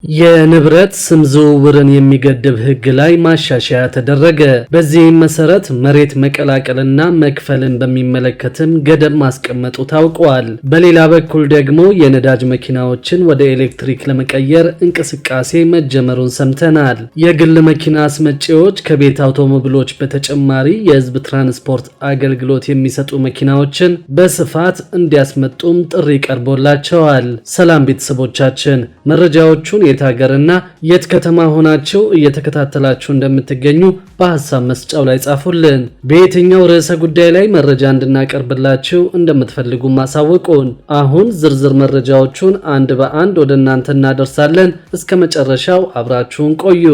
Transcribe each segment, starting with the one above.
የንብረት ስም ዝውውርን የሚገድብ ሕግ ላይ ማሻሻያ ተደረገ። በዚህም መሰረት መሬት መቀላቀልና መክፈልን በሚመለከትም ገደብ ማስቀመጡ ታውቋል። በሌላ በኩል ደግሞ የነዳጅ መኪናዎችን ወደ ኤሌክትሪክ ለመቀየር እንቅስቃሴ መጀመሩን ሰምተናል። የግል መኪና አስመጪዎች ከቤት አውቶሞቢሎች በተጨማሪ የህዝብ ትራንስፖርት አገልግሎት የሚሰጡ መኪናዎችን በስፋት እንዲያስመጡም ጥሪ ቀርቦላቸዋል። ሰላም ቤተሰቦቻችን፣ መረጃዎቹን የት ሀገርና የት ከተማ ሆናችሁ እየተከታተላችሁ እንደምትገኙ በሐሳብ መስጫው ላይ ጻፉልን። በየትኛው ርዕሰ ጉዳይ ላይ መረጃ እንድናቀርብላችሁ እንደምትፈልጉ ማሳወቁን። አሁን ዝርዝር መረጃዎቹን አንድ በአንድ ወደ እናንተ እናደርሳለን። እስከ መጨረሻው አብራችሁን ቆዩ።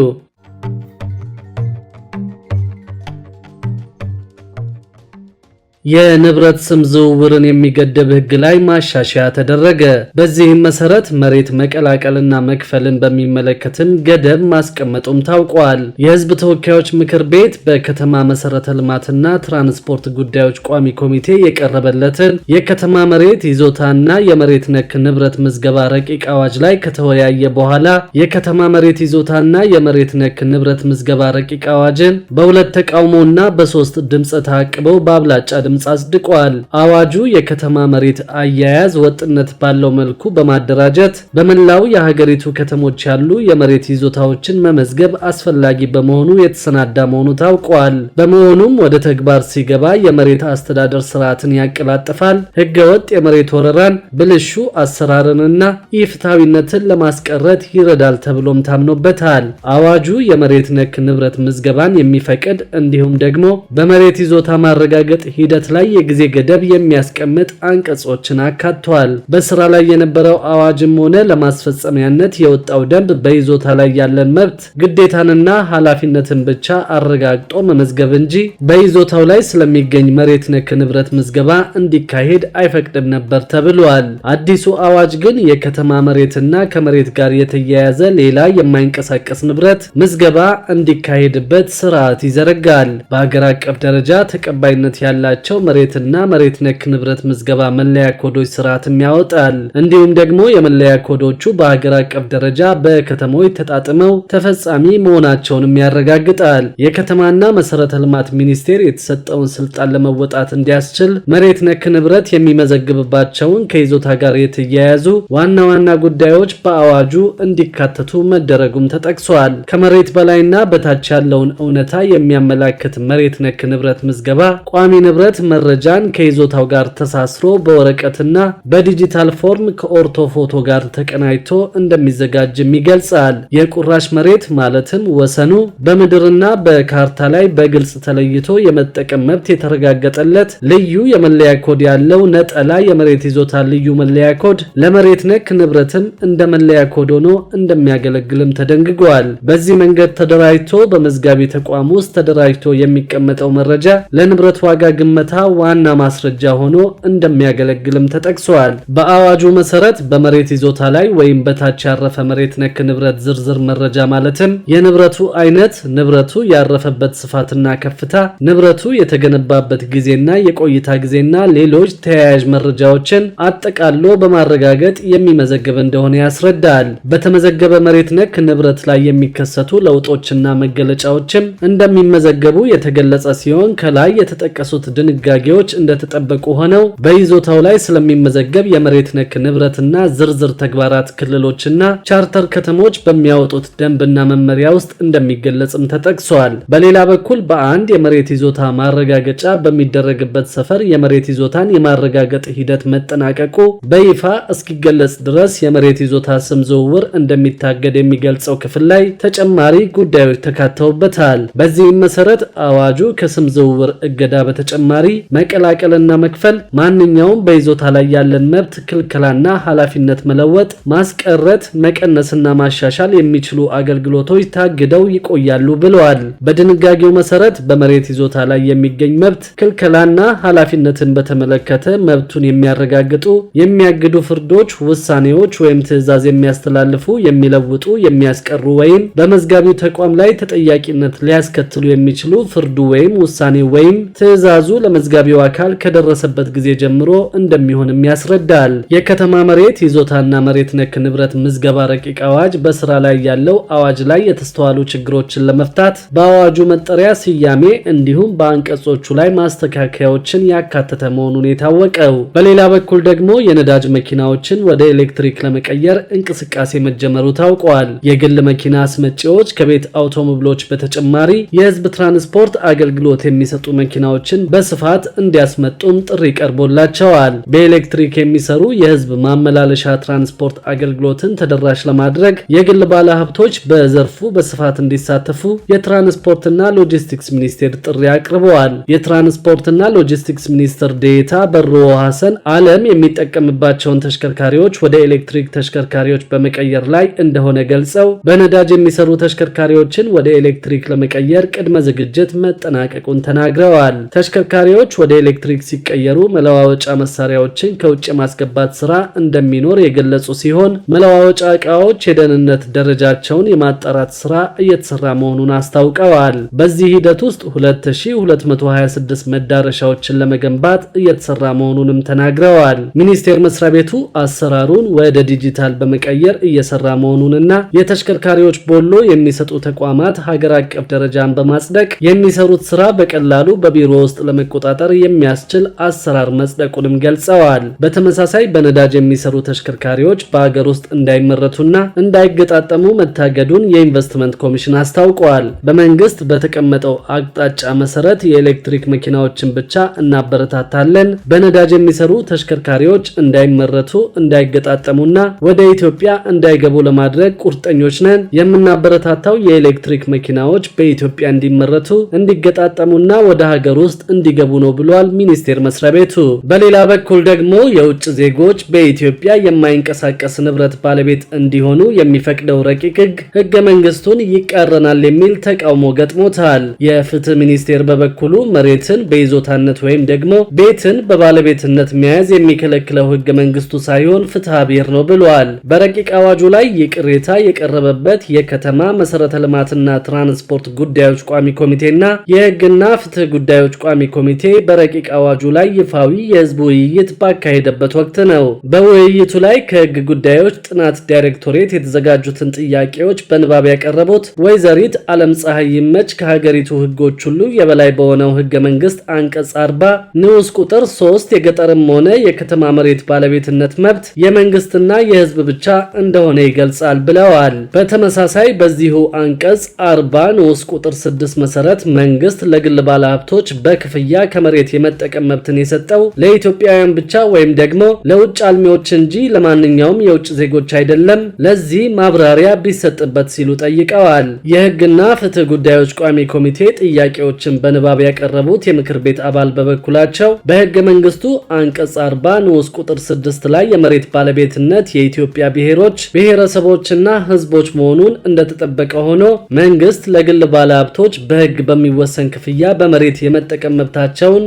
የንብረት ስም ዝውውርን የሚገድብ ሕግ ላይ ማሻሻያ ተደረገ። በዚህም መሰረት መሬት መቀላቀልና መክፈልን በሚመለከትም ገደብ ማስቀመጡም ታውቋል። የህዝብ ተወካዮች ምክር ቤት በከተማ መሰረተ ልማትና ትራንስፖርት ጉዳዮች ቋሚ ኮሚቴ የቀረበለትን የከተማ መሬት ይዞታና የመሬት ነክ ንብረት ምዝገባ ረቂቅ አዋጅ ላይ ከተወያየ በኋላ የከተማ መሬት ይዞታና የመሬት ነክ ንብረት ምዝገባ ረቂቅ አዋጅን በሁለት ተቃውሞና በ3 ድምፅ ተአቅበው በአብላጫ ድምፅ አጽድቋል። አዋጁ የከተማ መሬት አያያዝ ወጥነት ባለው መልኩ በማደራጀት በመላው የሀገሪቱ ከተሞች ያሉ የመሬት ይዞታዎችን መመዝገብ አስፈላጊ በመሆኑ የተሰናዳ መሆኑ ታውቋል። በመሆኑም ወደ ተግባር ሲገባ የመሬት አስተዳደር ስርዓትን ያቀላጥፋል፣ ህገወጥ የመሬት ወረራን፣ ብልሹ አሰራርንና ኢፍትሐዊነትን ለማስቀረት ይረዳል ተብሎም ታምኖበታል። አዋጁ የመሬት ነክ ንብረት ምዝገባን የሚፈቅድ እንዲሁም ደግሞ በመሬት ይዞታ ማረጋገጥ ሂደት ላይ የጊዜ ገደብ የሚያስቀምጥ አንቀጾችን አካቷል። በስራ ላይ የነበረው አዋጅም ሆነ ለማስፈጸሚያነት የወጣው ደንብ በይዞታ ላይ ያለን መብት ግዴታንና ኃላፊነትን ብቻ አረጋግጦ መመዝገብ እንጂ በይዞታው ላይ ስለሚገኝ መሬት ነክ ንብረት ምዝገባ እንዲካሄድ አይፈቅድም ነበር ተብሏል። አዲሱ አዋጅ ግን የከተማ መሬትና ከመሬት ጋር የተያያዘ ሌላ የማይንቀሳቀስ ንብረት ምዝገባ እንዲካሄድበት ስርዓት ይዘረጋል። በሀገር አቀፍ ደረጃ ተቀባይነት ያላቸው መሬትና መሬት ነክ ንብረት ምዝገባ መለያ ኮዶች ስርዓትም ያወጣል። እንዲሁም ደግሞ የመለያ ኮዶቹ በሀገር አቀፍ ደረጃ በከተሞች ተጣጥመው ተፈጻሚ መሆናቸውንም ያረጋግጣል። የከተማና መሰረተ ልማት ሚኒስቴር የተሰጠውን ስልጣን ለመወጣት እንዲያስችል መሬት ነክ ንብረት የሚመዘግብባቸውን ከይዞታ ጋር የተያያዙ ዋና ዋና ጉዳዮች በአዋጁ እንዲካተቱ መደረጉም ተጠቅሷል። ከመሬት በላይና በታች ያለውን እውነታ የሚያመላክት መሬት ነክ ንብረት ምዝገባ ቋሚ ንብረት መረጃን ከይዞታው ጋር ተሳስሮ በወረቀትና በዲጂታል ፎርም ከኦርቶ ፎቶ ጋር ተቀናጅቶ እንደሚዘጋጅም ይገልጻል። የቁራሽ መሬት ማለትም ወሰኑ በምድርና በካርታ ላይ በግልጽ ተለይቶ የመጠቀም መብት የተረጋገጠለት ልዩ የመለያ ኮድ ያለው ነጠላ የመሬት ይዞታ ልዩ መለያ ኮድ ለመሬት ነክ ንብረትም እንደ መለያ ኮድ ሆኖ እንደሚያገለግልም ተደንግጓል። በዚህ መንገድ ተደራጅቶ በመዝጋቢ ተቋም ውስጥ ተደራጅቶ የሚቀመጠው መረጃ ለንብረት ዋጋ ግመታ ዋና ማስረጃ ሆኖ እንደሚያገለግልም ተጠቅሷል። በአዋጁ መሰረት በመሬት ይዞታ ላይ ወይም በታች ያረፈ መሬት ነክ ንብረት ዝርዝር መረጃ ማለትም የንብረቱ አይነት፣ ንብረቱ ያረፈበት ስፋትና ከፍታ፣ ንብረቱ የተገነባበት ጊዜና የቆይታ ጊዜና ሌሎች ተያያዥ መረጃዎችን አጠቃሎ በማረጋገጥ የሚመዘግብ እንደሆነ ያስረዳል። በተመዘገበ መሬት ነክ ንብረት ላይ የሚከሰቱ ለውጦችና መገለጫዎችም እንደሚመዘገቡ የተገለጸ ሲሆን ከላይ የተጠቀሱት ድንጋጌዎች እንደተጠበቁ ሆነው በይዞታው ላይ ስለሚመዘገብ የመሬት ነክ ንብረትና ዝርዝር ተግባራት ክልሎችና ቻርተር ከተሞች በሚያወጡት ደንብና መመሪያ ውስጥ እንደሚገለጽም ተጠቅሷል። በሌላ በኩል በአንድ የመሬት ይዞታ ማረጋገጫ በሚደረግበት ሰፈር የመሬት ይዞታን የማረጋገጥ ሂደት መጠናቀቁ በይፋ እስኪገለጽ ድረስ የመሬት ይዞታ ስም ዝውውር እንደሚታገድ የሚገልጸው ክፍል ላይ ተጨማሪ ጉዳዮች ተካተውበታል። በዚህም መሰረት አዋጁ ከስም ዝውውር እገዳ በተጨማሪ መቀላቀልና መክፈል፣ ማንኛውም በይዞታ ላይ ያለን መብት ክልከላና ኃላፊነት መለወጥ፣ ማስቀረት፣ መቀነስና ማሻሻል የሚችሉ አገልግሎቶች ታግደው ይቆያሉ ብለዋል። በድንጋጌው መሰረት በመሬት ይዞታ ላይ የሚገኝ መብት ክልከላና ኃላፊነትን በተመለከተ መብቱን የሚያረጋግጡ፣ የሚያግዱ ፍርዶች፣ ውሳኔዎች ወይም ትዕዛዝ የሚያስተላልፉ፣ የሚለውጡ፣ የሚያስቀሩ ወይም በመዝጋቢው ተቋም ላይ ተጠያቂነት ሊያስከትሉ የሚችሉ ፍርዱ ወይም ውሳኔ ወይም ትዕዛዙ በመዝጋቢው አካል ከደረሰበት ጊዜ ጀምሮ እንደሚሆንም ያስረዳል። የከተማ መሬት ይዞታና መሬት ነክ ንብረት ምዝገባ ረቂቅ አዋጅ በስራ ላይ ያለው አዋጅ ላይ የተስተዋሉ ችግሮችን ለመፍታት በአዋጁ መጠሪያ ስያሜ እንዲሁም በአንቀጾቹ ላይ ማስተካከያዎችን ያካተተ መሆኑን የታወቀው። በሌላ በኩል ደግሞ የነዳጅ መኪናዎችን ወደ ኤሌክትሪክ ለመቀየር እንቅስቃሴ መጀመሩ ታውቋል። የግል መኪና አስመጪዎች ከቤት አውቶሞቢሎች በተጨማሪ የህዝብ ትራንስፖርት አገልግሎት የሚሰጡ መኪናዎችን በስፋት እንዲያስመጡም ጥሪ ቀርቦላቸዋል። በኤሌክትሪክ የሚሰሩ የህዝብ ማመላለሻ ትራንስፖርት አገልግሎትን ተደራሽ ለማድረግ የግል ባለሀብቶች በዘርፉ በስፋት እንዲሳተፉ የትራንስፖርትና ሎጂስቲክስ ሚኒስቴር ጥሪ አቅርበዋል። የትራንስፖርትና ሎጂስቲክስ ሚኒስትር ዴኤታ በርሆ ሐሰን ዓለም የሚጠቀምባቸውን ተሽከርካሪዎች ወደ ኤሌክትሪክ ተሽከርካሪዎች በመቀየር ላይ እንደሆነ ገልጸው በነዳጅ የሚሰሩ ተሽከርካሪዎችን ወደ ኤሌክትሪክ ለመቀየር ቅድመ ዝግጅት መጠናቀቁን ተናግረዋል። ተሽከርካሪዎች ወደ ኤሌክትሪክ ሲቀየሩ መለዋወጫ መሳሪያዎችን ከውጭ የማስገባት ስራ እንደሚኖር የገለጹ ሲሆን መለዋወጫ ዕቃዎች የደህንነት ደረጃቸውን የማጣራት ስራ እየተሰራ መሆኑን አስታውቀዋል። በዚህ ሂደት ውስጥ 2226 መዳረሻዎችን ለመገንባት እየተሰራ መሆኑንም ተናግረዋል። ሚኒስቴር መስሪያ ቤቱ አሰራሩን ወደ ዲጂታል በመቀየር እየሰራ መሆኑንና የተሽከርካሪዎች ቦሎ የሚሰጡ ተቋማት ሀገር አቀፍ ደረጃን በማጽደቅ የሚሰሩት ስራ በቀላሉ በቢሮ ውስጥ ለመቆጣጠር የሚያስችል አሰራር መጽደቁንም ገልጸዋል። በተመሳሳይ በነዳጅ የሚሰሩ ተሽከርካሪዎች በሀገር ውስጥ እንዳይመረቱና እንዳይገጣጠሙ መታገዱን የኢንቨስትመንት ኮሚሽን አስታውቋል። በመንግስት በተቀመጠው አቅጣጫ መሰረት የኤሌክትሪክ መኪናዎችን ብቻ እናበረታታለን፣ በነዳጅ የሚሰሩ ተሽከርካሪዎች እንዳይመረቱ እንዳይገጣጠሙና ወደ ኢትዮጵያ እንዳይገቡ ለማድረግ ቁርጠኞች ነን። የምናበረታታው የኤሌክትሪክ መኪናዎች በኢትዮጵያ እንዲመረቱ እንዲገጣጠሙና ወደ ሀገር ውስጥ እንዲገቡ ነው ብሏል ሚኒስቴር መስሪያ ቤቱ። በሌላ በኩል ደግሞ የውጭ ዜጎች በኢትዮጵያ የማይንቀሳቀስ ንብረት ባለቤት እንዲሆኑ የሚፈቅደው ረቂቅ ህገ መንግስቱን ይቃረናል የሚል ተቃውሞ ገጥሞታል። የፍትህ ሚኒስቴር በበኩሉ መሬትን በይዞታነት ወይም ደግሞ ቤትን በባለቤትነት መያዝ የሚከለክለው ህገ መንግስቱ ሳይሆን ፍትሐ ብሔር ነው ብሏል። በረቂቅ አዋጁ ላይ ቅሬታ የቀረበበት የከተማ መሰረተ ልማትና ትራንስፖርት ጉዳዮች ቋሚ ኮሚቴና የህግና ፍትህ ጉዳዮች ቋሚ ኮሚቴ በረቂቅ አዋጁ ላይ ይፋዊ የህዝብ ውይይት ባካሄደበት ወቅት ነው። በውይይቱ ላይ ከህግ ጉዳዮች ጥናት ዳይሬክቶሬት የተዘጋጁትን ጥያቄዎች በንባብ ያቀረቡት ወይዘሪት ዓለም ፀሐይ ይመች ከሀገሪቱ ህጎች ሁሉ የበላይ በሆነው ህገ መንግስት አንቀጽ 40 ንዑስ ቁጥር 3 የገጠርም ሆነ የከተማ መሬት ባለቤትነት መብት የመንግስትና የህዝብ ብቻ እንደሆነ ይገልጻል ብለዋል። በተመሳሳይ በዚሁ አንቀጽ 40 ንዑስ ቁጥር 6 መሰረት መንግስት ለግል ባለሀብቶች በክፍያ ከመሬት የመጠቀም መብትን የሰጠው ለኢትዮጵያውያን ብቻ ወይም ደግሞ ለውጭ አልሚዎች እንጂ ለማንኛውም የውጭ ዜጎች አይደለም። ለዚህ ማብራሪያ ቢሰጥበት ሲሉ ጠይቀዋል። የህግና ፍትህ ጉዳዮች ቋሚ ኮሚቴ ጥያቄዎችን በንባብ ያቀረቡት የምክር ቤት አባል በበኩላቸው በህገ መንግስቱ አንቀጽ 40 ንዑስ ቁጥር 6 ላይ የመሬት ባለቤትነት የኢትዮጵያ ብሔሮች ብሔረሰቦችና ህዝቦች መሆኑን እንደተጠበቀ ሆኖ መንግስት ለግል ባለሀብቶች በህግ በሚወሰን ክፍያ በመሬት የመጠቀም መብታቸውን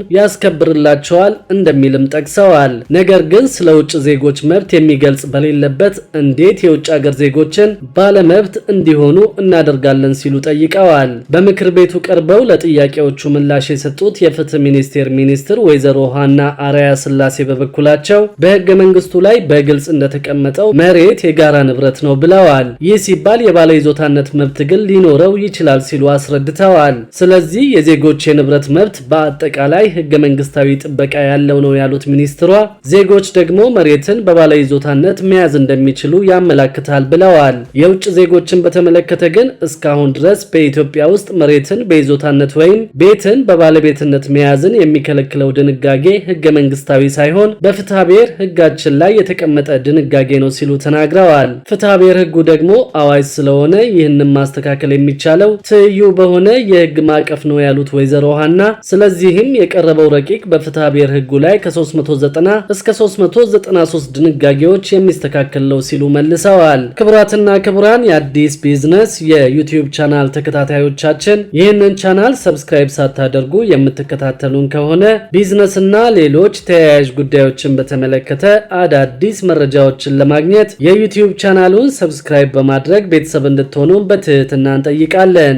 ያስከብርላቸዋል እንደሚልም ጠቅሰዋል። ነገር ግን ስለ ውጭ ዜጎች መብት የሚገልጽ በሌለበት እንዴት የውጭ ሀገር ዜጎችን ባለመብት እንዲሆኑ እናደርጋለን ሲሉ ጠይቀዋል። በምክር ቤቱ ቀርበው ለጥያቄዎቹ ምላሽ የሰጡት የፍትህ ሚኒስቴር ሚኒስትር ወይዘሮ ሃና አርአያ ስላሴ በበኩላቸው በህገ መንግስቱ ላይ በግልጽ እንደተቀመጠው መሬት የጋራ ንብረት ነው ብለዋል። ይህ ሲባል የባለ ይዞታነት መብት ግን ሊኖረው ይችላል ሲሉ አስረድተዋል። ስለዚህ የዜጎች የንብረት መብት በአጠቃላይ ህገ መንግስታዊ ጥበቃ ያለው ነው ያሉት ሚኒስትሯ ዜጎች ደግሞ መሬትን በባለ ይዞታነት መያዝ እንደሚችሉ ያመላክታል ብለዋል። የውጭ ዜጎችን በተመለከተ ግን እስካሁን ድረስ በኢትዮጵያ ውስጥ መሬትን በይዞታነት ወይም ቤትን በባለቤትነት መያዝን የሚከለክለው ድንጋጌ ህገ መንግስታዊ ሳይሆን በፍትሐ ብሔር ህጋችን ላይ የተቀመጠ ድንጋጌ ነው ሲሉ ተናግረዋል። ፍትሐ ብሔር ህጉ ደግሞ አዋጅ ስለሆነ ይህንን ማስተካከል የሚቻለው ትይዩ በሆነ የህግ ማዕቀፍ ነው ያሉት ወይዘሮ ሃና ስለዚህም የቀረበው ረቂቅ በፍትሐ ብሔር ህጉ ላይ ከ390 እስከ 393 ድንጋጌዎች የሚስተካከል ነው ሲሉ መልሰዋል። ክቡራትና ክቡራን የአዲስ ቢዝነስ የዩቲዩብ ቻናል ተከታታዮቻችን ይህንን ቻናል ሰብስክራይብ ሳታደርጉ የምትከታተሉን ከሆነ ቢዝነስና ሌሎች ተያያዥ ጉዳዮችን በተመለከተ አዳዲስ መረጃዎችን ለማግኘት የዩቲዩብ ቻናሉን ሰብስክራይብ በማድረግ ቤተሰብ እንድትሆኑ በትህትና እንጠይቃለን።